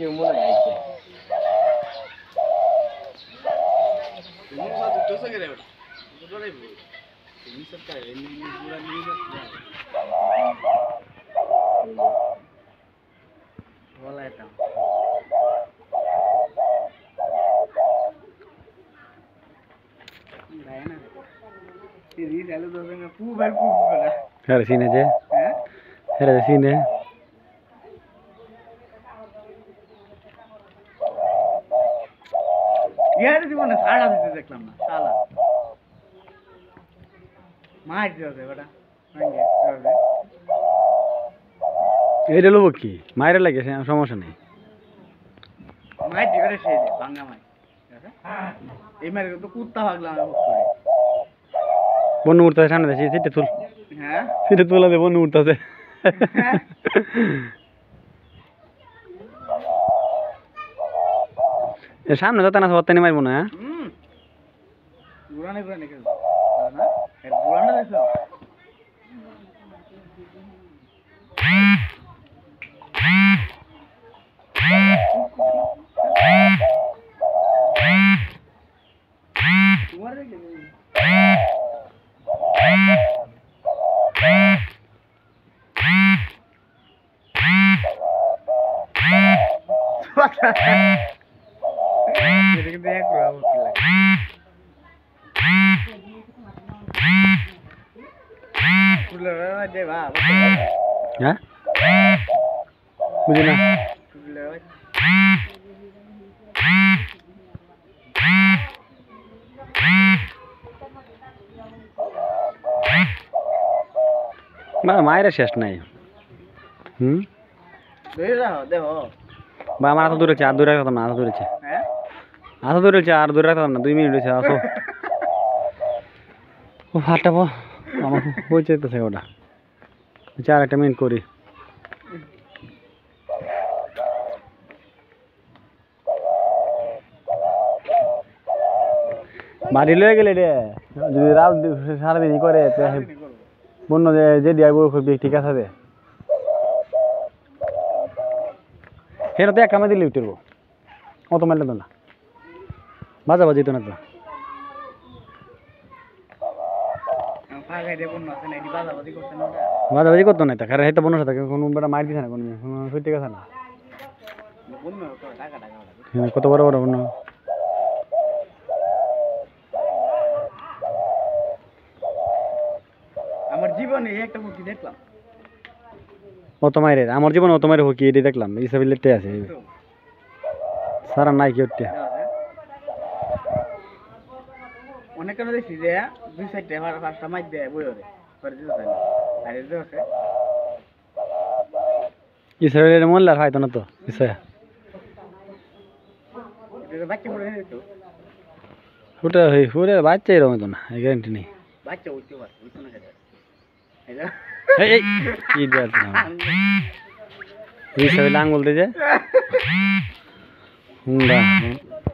কেউ মনে হয় আইছে বলা এটা হ্যাঁ সিনে যে হ্যাঁ সিনে ইয়ার জীবনে সাড়া দিতে দেখলাম না সালা মার দিতে বেটা এইটা লোক কি মায়ের লাগে সমস্যা নেই মার দিবে সে বাংলা মাই এই মারে তো কুত্তা ভাগলাম বন্য উঠতেছে সামনে দেখি সিটে তুল হ্যাঁ সিটে তুলা দে বন্য উঠতেছে সামনে যত না সত্য নেই মারবো না গুরানে গুরানে খেল না এর গুরানে দেখো তোমার দেখে হ্যাঁ বুঝি না মায়ের শেষ নাই বা আমার এত দূরে আছে আর দূরে রাখতাম না এত দূরে আছে এত দূরে আছে আর দূরে রাখতাম না 2 মিনিট হয়েছে আসো ও ফাটাবো আমার হয়ে যেতেছে ওটা 4 মিনিট করি বাড়ি লয়ে গেলে রে যদি রাত সারাদিনই করে বন্য যে দিয়ে খুবই ঠিক আছে রে হেরা তো এক কামে দিলে উঠবো অত মারলে তো না বাজাবাজি তো না তো বাজাবাজি করতো না কারণ হয়তো বন্য থাকে কোনো বেটা মার দিছে না কোনো সত্যি কথা না কত বড় বড় বন্য আমার জীবনে একটা মুক্তি দেখলাম অত মাইরে আমার জীবনে অত মাইরে হকি এটি দেখলাম ইসাবিলেটে আছে সারা নাই কি ওটা অনেক কেন দেখছি যে 2-4টা 5টা মাইর দেয় বইরে করে দিতে চাই না আর এর আছে ইসাবিলের মোল্লার হয়তো না তো ইসা এটা বাচ্চা পড়ে তো ওটা হুরে বাচ্চা এরকম তো না গ্যারান্টি নেই বাচ্চা উঠতে পারে উঠতে না এটা এই কি যাচ্ছে না ইসাবিল আঙ্গুল দিয়ে হুন্ডা